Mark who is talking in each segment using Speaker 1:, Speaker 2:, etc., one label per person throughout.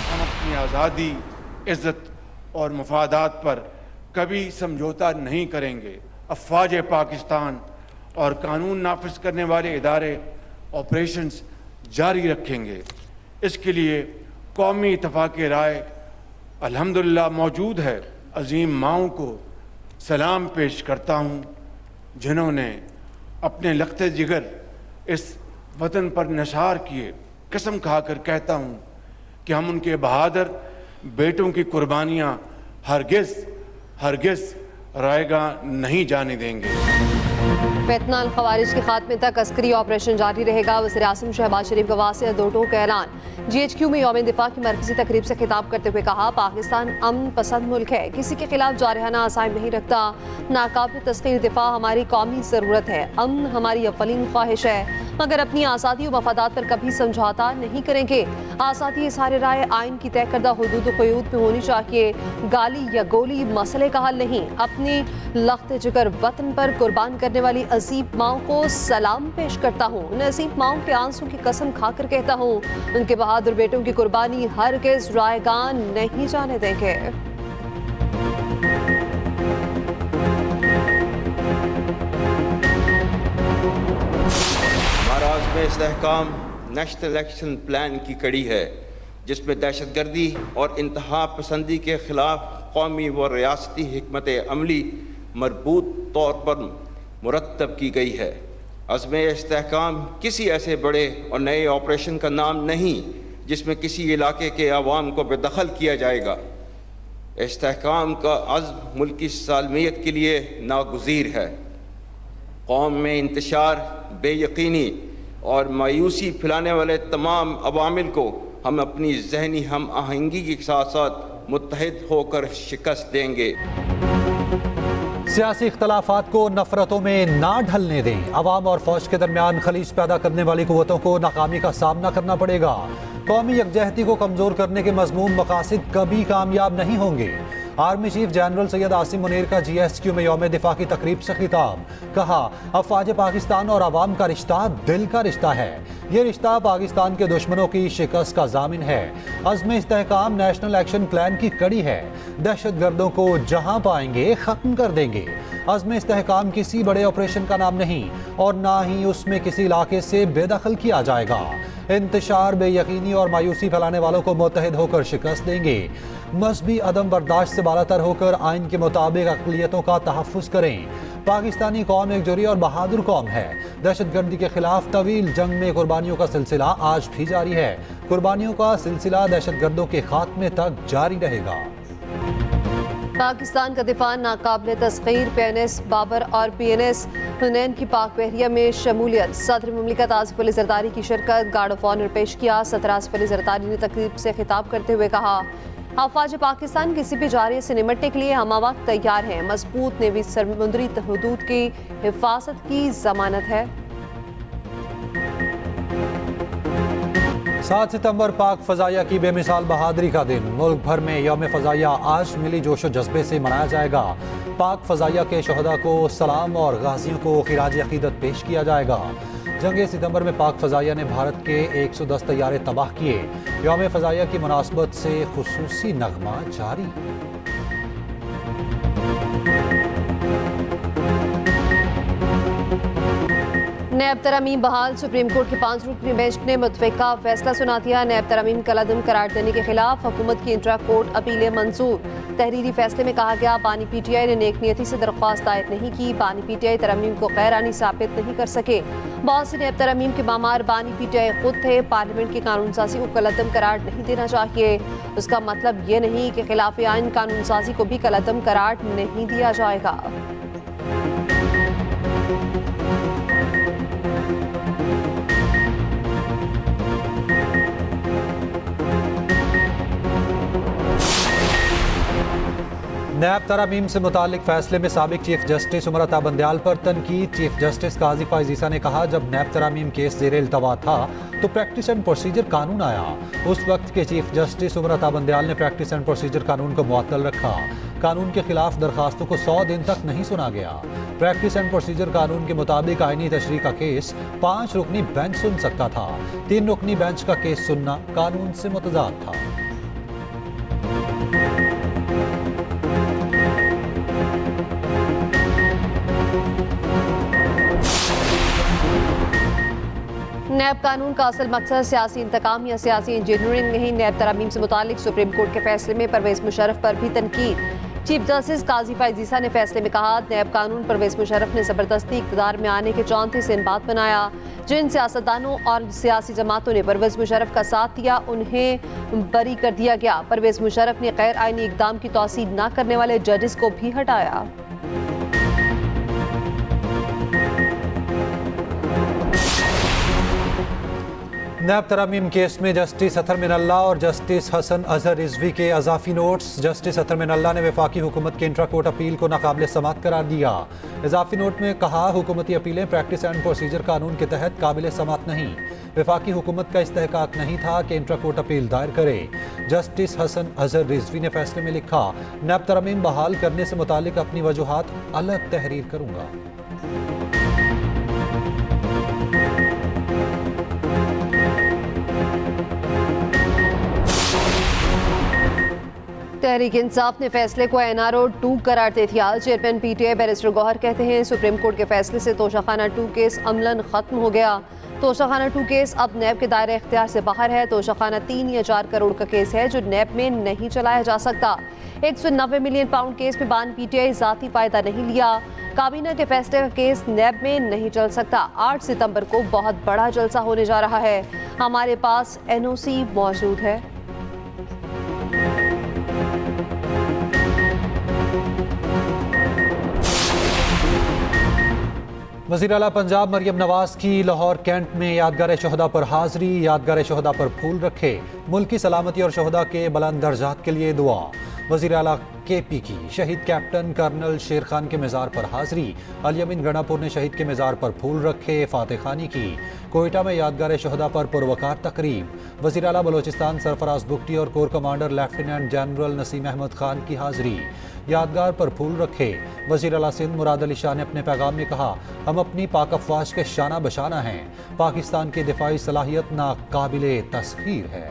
Speaker 1: हम अपनी आज़ादी, इज्जत और मफादात पर कभी समझौता नहीं करेंगे। अफवाज पाकिस्तान और कानून नाफिज करने वाले इदारे ऑपरेशंस जारी रखेंगे। इसके लिए कौमी इत्तेफाक राय अल्हम्दुलिल्लाह मौजूद है। अजीम माओं को सलाम पेश करता हूँ, जिन्होंने अपने लख्ते जिगर इस वतन पर निसार किए। कसम खाकर कहता हूँ कि हम उनके बहादुर बेटों की कुर्बानियाँ हरगिज़ हरगिज़ रायगा नहीं जाने देंगे।
Speaker 2: फितनाल खवारिज के खात्मे तक अस्करी ऑपरेशन जारी रहेगा। वज़ीर-ए-आज़म शहबाज शरीफ का वासिया दो टोक का ऐलान। GHQ में यौम दिफा की मरकजी तकरीब से खिताब करते हुए कहा, पाकिस्तान अमन पसंद मुल्क है, किसी के खिलाफ जारहाना असाइम नहीं रखता। नाकाबिल तस्खीर दिफा हमारी कौमी ज़रूरत है। अमन हमारी अव्वलीन ख्वाहिश है, मगर अपनी आज़ादी और मफादात पर कभी समझौता नहीं करेंगे। आज़ादी इज़हार राय आइन की तय करदा हुदूद क़यूद में होनी चाहिए। गाली या गोली मसले का हल नहीं। अपनी लख्त जिगर वतन पर कुर्बान करने वाली अजीब माओं को सलाम पेश करता हूँ। उन अजीब माओं के आंसू की कसम खाकर कहता हूँ, उनके बहादुर बेटों की कुर्बानी हरगिज़ रायगान नहीं जाने देंगे।
Speaker 3: महाराज में इस्तेहकाम नेशनल एक्शन प्लान की कड़ी है, जिसमें दहशतगर्दी और इंतहा पसंदी के खिलाफ कौमी व रियासती हिकमत अमली मरबूत तौर पर मुरतब की गई है। अज़्म इस्तेहकाम किसी ऐसे बड़े और नए ऑपरेशन का नाम नहीं जिसमें किसी इलाके के अवाम को बेदखल किया जाएगा। इस्तेहकाम का अज़्म मुल्की सालमियत के लिए नागुज़ीर है। कौम में इंतशार, बेयकीनी और मायूसी फैलाने वाले तमाम अवामिल को हम अपनी जहनी हम आहंगी के साथ साथ मुत्तहिद होकर शिकस्त देंगे।
Speaker 4: सियासी इख्तलाफात को नफरतों में ना ढलने दें। अवाम और फौज के दरमियान खलीज पैदा करने वाली कुव्वतों को नाकामी का सामना करना पड़ेगा। कौमी यकजहती को कमजोर करने के मजमूम मकासद कभी कामयाब नहीं होंगे। Army chief general Syed Asim Munir का GSQ में यौम दिफा की तकरीब से खिताब। कहा, अफवाज पाकिस्तान और अवाम का रिश्ता दिल का रिश्ता है। ये रिश्ता पाकिस्तान के दुश्मनों की शिकस्त का जामिन है। अज़्म इस्तेहकाम नेशनल एक्शन प्लान की कड़ी है। दहशत गर्दों को जहां पाएंगे खत्म कर देंगे। अज़्म इस्तेहकाम किसी बड़े ऑपरेशन का नाम नहीं और ना ही उसमें किसी इलाके से बेदखल किया जाएगा। इंतशार, बेयकीनी और मायूसी फैलाने वालों को मुत्तहिद होकर शिकस्त देंगे। मजहबी अदम बर्दाश्त से बालातर होकर आइन के मुताबिक अक़लियतों का तहफ़्फ़ुज़ करें। पाकिस्तानी कौम एकजुरी और बहादुर कौम है। दहशतगर्दी के खिलाफ तवील जंग में कुर्बानियों का सिलसिला आज भी जारी है। कुर्बानियों का सिलसिला दहशतगर्दों के खात्मे तक जारी रहेगा।
Speaker 2: पाकिस्तान का दिफा नाकाबिल तस्खीर। PNS बाबर और PNS हुनैन की पाक बहरिया में शमूलियत। सदर मुमलिकत आसिफ अली ज़रदारी की शिरकत। गार्ड ऑफ ऑनर पेश किया। सदर आसिफ अली ज़रदारी ने तकरीब से खिताब करते हुए कहा, अफवाज पाकिस्तान किसी भी जारिये से निमटने के लिए हमावक्त तैयार हैं। मजबूत नेवी समुद्री हदूद की हिफाजत की जमानत है।
Speaker 4: 7 सितंबर पाक फ़ज़ाइया की बेमिसाल बहादुरी का दिन। मुल्क भर में यौम फ़ज़ाइया आज मिली जोशो जज्बे से मनाया जाएगा। पाक फ़ज़ाइया के शहदा को सलाम और गाजियों को खिराज अक़ीदत पेश किया जाएगा। जंग सितंबर में पाक फ़ज़ाइया ने भारत के 110 तैयारे तबाह किए। यौम फ़ज़ाइया की मुनासबत से खुसूसी नगमा जारी।
Speaker 2: नैब तरमीम बहाल। सुप्रीम कोर्ट के 5 रुकनी बेंच ने मुतफ़िका फैसला सुना दिया। नैब तरमीम कलअदम करार देने के खिलाफ हुकूमत की इंट्रा कोर्ट अपीलें मंजूर। तहरीरी फैसले में कहा गया, बानी PTI ने नेक नियति से दरख्वास्त दायर नहीं की। बानी PTI तरमीम को गैर-आनी साबित नहीं कर सके। बहुत से नैब तरमीम के मामार बानी PTI खुद थे। पार्लियामेंट की कानून साजी को कलअदम करार नहीं देना चाहिए। उसका मतलब ये नहीं कि खिलाफ आइन कानून साजी को भी कलअदम करार नहीं दिया जाएगा।
Speaker 4: नैब तरामीम से मुतालिक फैसले में साबिक चीफ जस्टिस उमरता बंदयाल पर तनकीद। चीफ जस्टिस काजी फाइज ईसा ने कहा, जब नैब तरामीम केस ज़ेरे इल्तवा था तो प्रैक्टिस एंड प्रोसीजर कानून आया। उस वक्त के चीफ जस्टिस उमरता बंदयाल ने प्रैक्टिस एंड प्रोसीजर कानून को मुअत्तल रखा। कानून के खिलाफ दरखास्तों को 100 दिन तक नहीं सुना गया। प्रैक्टिस एंड प्रोसीजर कानून के मुताबिक आईनी तशरीह का केस 5 रुकनी बेंच सुन सकता था। 3 रुकनी बेंच का केस सुनना कानून से मुतजाद था।
Speaker 2: नैब कानून का असल मकसद सियासी इंतकाम या सियासी इंजीनियरिंग नहीं। नैब तरामीम से मुतालिक सुप्रीम कोर्ट के फैसले में परवेज मुशर्रफ पर भी तनकीद। चीफ जस्टिस काजी फाइज ईसा ने फैसले में कहा, नैब कानून परवेज मुशर्रफ ने ज़बरदस्ती इक़्तिदार में आने के 34 से बात बनाया। जिन सियासतदानों और सियासी जमातों ने परवेज मुशर्रफ का साथ दिया उन्हें बरी कर दिया गया। परवेज मुशर्रफ ने गैर आईनी इक़दाम की तौसीद न करने वाले जजेस को भी हटाया।
Speaker 4: नैब तरामीम केस में जस्टिस अतर मिनल्ला और जस्टिस हसन अजहर रिजवी के अजाफी नोट्स। जस्टिस अतर मिनल्ला ने वफाकी हुकूमत के इंट्रा कोर्ट अपील को नाकाबिल समाअत करार दिया। इजाफी नोट में कहा, हुकूमती अपीलें प्रैक्टिस एंड प्रोसीजर कानून के तहत काबिल समाअत नहीं। वफाकी हुकूमत का इस्तेहकाक नहीं था कि इंट्रा कोर्ट अपील दायर करे। जस्टिस हसन अजहर रिजवी ने फैसले में लिखा, नैब तरामीम बहाल करने से मुतालिक अपनी वजूहात अलग तहरीर करूंगा।
Speaker 2: तहरीक इंसाफ ने फैसले को एनआरओ 2 करार दे दिया। चेयरमैन पीटीआई बैरिस्टर गौहर कहते हैं, सुप्रीम कोर्ट के फैसले से तोशाखाना 2 केस अमलन खत्म हो गया। तोशाखाना 2 केस अब नैब के दायरे इख्तियार से बाहर है। तोशाखाना 3 या 4 करोड़ का केस है जो नैब में नहीं चलाया जा सकता। 190 मिलियन पाउंड केस में बान पीटीआई जाती फायदा नहीं लिया। काबीना के फैसले का केस नैब में नहीं चल सकता। 8 सितंबर को बहुत बड़ा जलसा होने जा रहा है। हमारे पास एनओसी मौजूद है।
Speaker 4: वज़ीर आला पंजाब मरियम नवाज की लाहौर कैंट में यादगार शहदा पर हाजिरी। यादगार शहदा पर फूल रखे। मुल्क की सलामती और शहदा के बुलंद दर्जात के लिए दुआ। वज़ीर आला केपी की शहीद कैप्टन कर्नल शेर खान के मज़ार पर हाजिरी। अल-यमीन गणापुर ने शहीद के मज़ार पर फूल रखे, फातह खानी की। कोयटा में यादगार शहदा पर पुरवकार तकरीब। वज़ीर आला बलोचिस्तान सरफराज बुगटी और core commander lieutenant general Naseem Ahmed Khan की हाजिरी। यादगार पर फूल रखे। वज़ीर आला सिंध मुराद अली शाह ने अपने पैगाम में कहा, हम अपनी पाक अफवाज के शाना बशाना हैं। पाकिस्तान की दिफाई सलाहियत नाकाबिले तस्खीर है।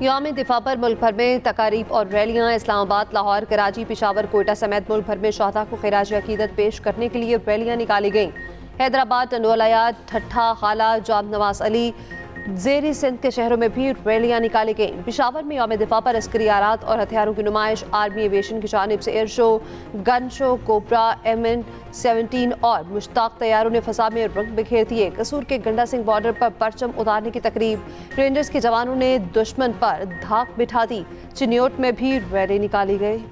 Speaker 2: यौम दिफा पर मुल्क भर में तकारीब और रैलियां। इस्लामाबाद, लाहौर, कराची, पिशावर, कोयटा समेत मुल्क भर में शहदा को खिराज अकीदत पेश करने के लिए रैलियां निकाली गईं। हैदराबाद, टंडोलाया, ठट्ठा, खाला, जाम नवाज अली, ज़ेरी सिंध के शहरों में भी रैलियां निकाली गईं। पिशावर में यौम दिफा पर अस्करी आलात और हथियारों की नुमाइश। आर्मी एविएशन की जानिब से air show, gun show, cobra, MN-17 और मुश्ताक तैयारों ने फसा में रंग बिखेर दिए। कसूर के गंडा सिंह बॉर्डर पर परचम उतारने की तकरीब। रेंजर्स के जवानों ने दुश्मन पर धाक बिठा दी। चिन्योट में भी रैली निकाली गई।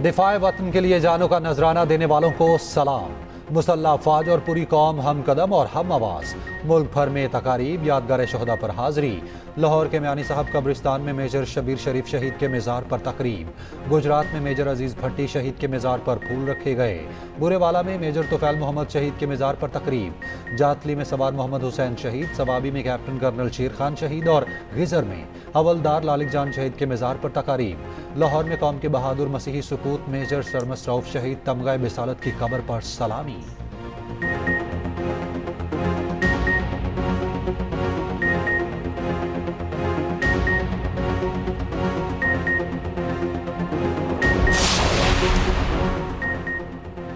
Speaker 4: दिफाए वतन के लिए जानों का नजराना देने वालों को सलाम। मुसल्लह अफवाज और पूरी कौम हम कदम और हम आवाज़। मुल्क भर में तकारीब, यादगार शहदा पर हाजिरी। लाहौर के म्यानी साहब कब्रिस्तान में मेजर शबीर शरीफ शहीद के मज़ार पर तकरीब। गुजरात में मेजर अजीज़ भट्टी शहीद के मज़ार पर फूल रखे गए। बुरेवाला में मेजर तोफैल मोहम्मद शहीद के मज़ार पर तकरीब। जातली में सवार मोहम्मद हुसैन शहीद, सवाबी में कैप्टन कर्नल शेर खान शहीद और गिजर में हवलदार लालिक जान शहीद के मज़ार पर तकारीब। लाहौर में कौम के बहादुर मसीही सुपूत मेजर सरमस रऊफ शहीद तमगा बिसालत की कब्र पर सलामी।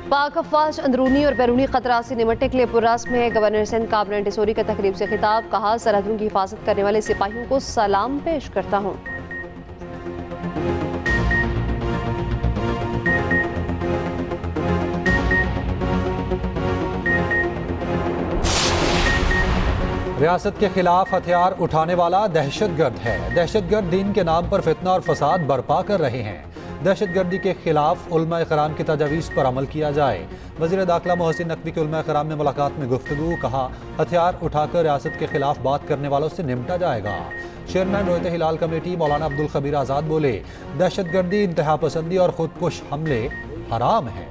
Speaker 2: पाक अफवाज अंदरूनी और बैरूनी खतरा से निमटने के लिए पुरस्म है। गवर्नर सिंध काबरा टिसोरी का तकरीब से खिताब। कहा, सरहदों की हिफाजत करने वाले सिपाहियों को सलाम पेश करता हूँ।
Speaker 4: रियासत के खिलाफ हथियार उठाने वाला दहशतगर्द है। दहशतगर्द दीन के नाम पर फितना और फसाद बर्पा कर रहे हैं। दहशतगर्दी के खिलाफ उलमा कराम की तजावीज़ पर अमल किया जाए। वज़ीर दाखिला मोहसिन नकवी की उलमा कराम में मुलाकात में गुफ्तगू, कहा हथियार उठाकर रियासत के खिलाफ बात करने वालों से निपटा जाएगा। चेयरमैन रोयत हिलाल कमेटी मौलाना अब्दुल खबीर आज़ाद बोले, दहशतगर्दी, इंतहा पसंदी और खुदकुश हमले हराम हैं।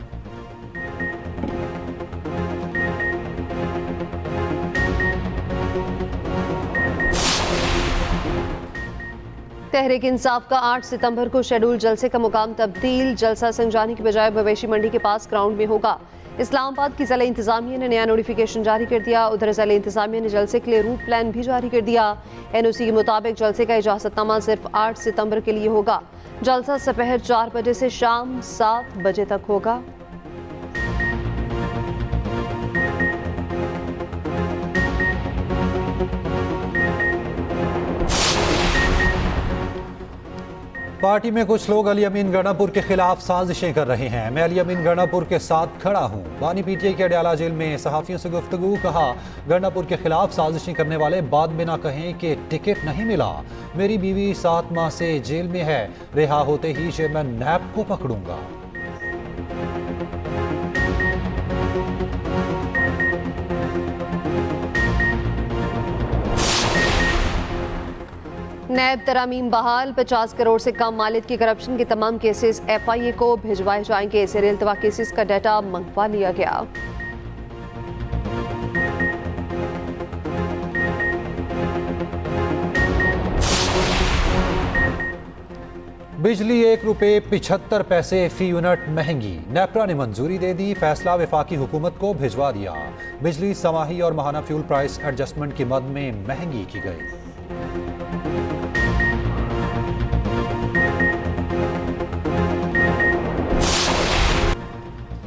Speaker 2: तहरीक इंसाफ का 8 सितंबर को शेड्यूल जलसे का मुकाम तब्दील। जलसा संजानी की बजाय मवेशी मंडी के पास ग्राउंड में होगा। इस्लामाबाद की ज़िला इंतजामिया ने नया नोटिफिकेशन जारी कर दिया। उधर ज़िला इंतजामिया ने जलसे के लिए रूट प्लान भी जारी कर दिया। NOC के मुताबिक जलसे का इजाज़तनामा सिर्फ 8 सितंबर के लिए होगा। जलसा दोपहर 4 बजे से शाम 7 बजे तक होगा।
Speaker 4: पार्टी में कुछ लोग अली अमीन गणापुर के खिलाफ साजिशें कर रहे हैं। मैं अली अमीन गणापुर के साथ खड़ा हूं। बानी PTI के अडयाला जेल में सहाफियों से गुफ्तगू, कहा गणापुर के खिलाफ साजिशें करने वाले बाद में ना कहें कि टिकट नहीं मिला। मेरी बीवी 7 माह से जेल में है, रिहा होते ही चेयरमैन नैब को पकड़ूंगा।
Speaker 2: नैब तरामीम बहाल। 50 करोड़ से कम मालियत की करप्शन के तमाम केसेस FIA को भिजवाए जाएंगे। जेर इल्तवा केसेस का डाटा मंगवा लिया गया।
Speaker 4: बिजली ₹1.75 फी यूनिट महंगी। नेपरा ने मंजूरी दे दी, फैसला वफाकी हुकूमत को भिजवा दिया। बिजली समाही और माहाना फ्यूल प्राइस एडजस्टमेंट की मद में महंगी की गई।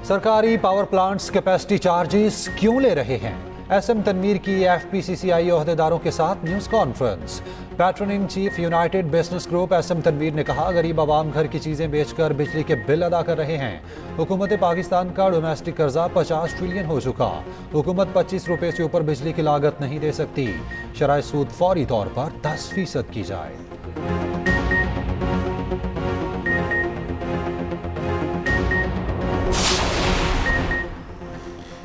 Speaker 4: सरकारी पावर प्लांट्स कैपेसिटी चार्जेस क्यों ले रहे हैं? SM तनवीर की FPCCI ओहदेदारों के साथ news conference. Patron in chief United Business Group SM Tanveer ने कहा, गरीब आवाम घर की चीज़ें बेचकर बिजली के बिल अदा कर रहे हैं। हुकूमत पाकिस्तान का डोमेस्टिक कर्जा 50 ट्रिलियन हो चुका। हुकूमत 25 रुपये से ऊपर बिजली की लागत नहीं दे सकती। शराय सूद फौरी तौर पर 10% की जाए।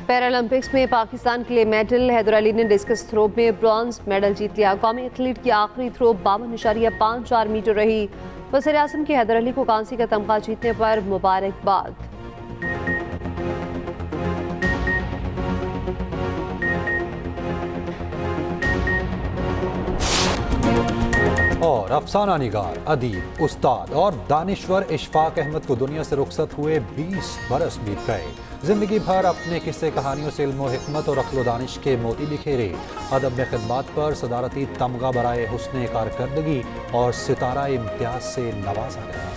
Speaker 2: पैरालंपिक्स में पाकिस्तान के लिए मेडल। हैदर अली ने डिस्कस थ्रो में ब्रॉन्ज मेडल जीत लिया। कौमी एथलीट की आखिरी थ्रो 52.54 मीटर रही। वज़ीर आज़म के हैदर अली को कांसी का तमगा जीतने पर मुबारकबाद।
Speaker 4: और अफसाना निगार, अदीब, उस्ताद और दानिश्वर इशफाक अहमद को दुनिया से रुखसत हुए 20 बरस बीत गए। जिंदगी भर अपने किस्से कहानियों से इल्म व हिकमत और अक्ल व दानिश के मोती बिखेरे। अदब में खिदमत पर सदारती तमगा बराए हुस्ने कारकर्दगी और सितारा इम्तियाज से नवाजा गया।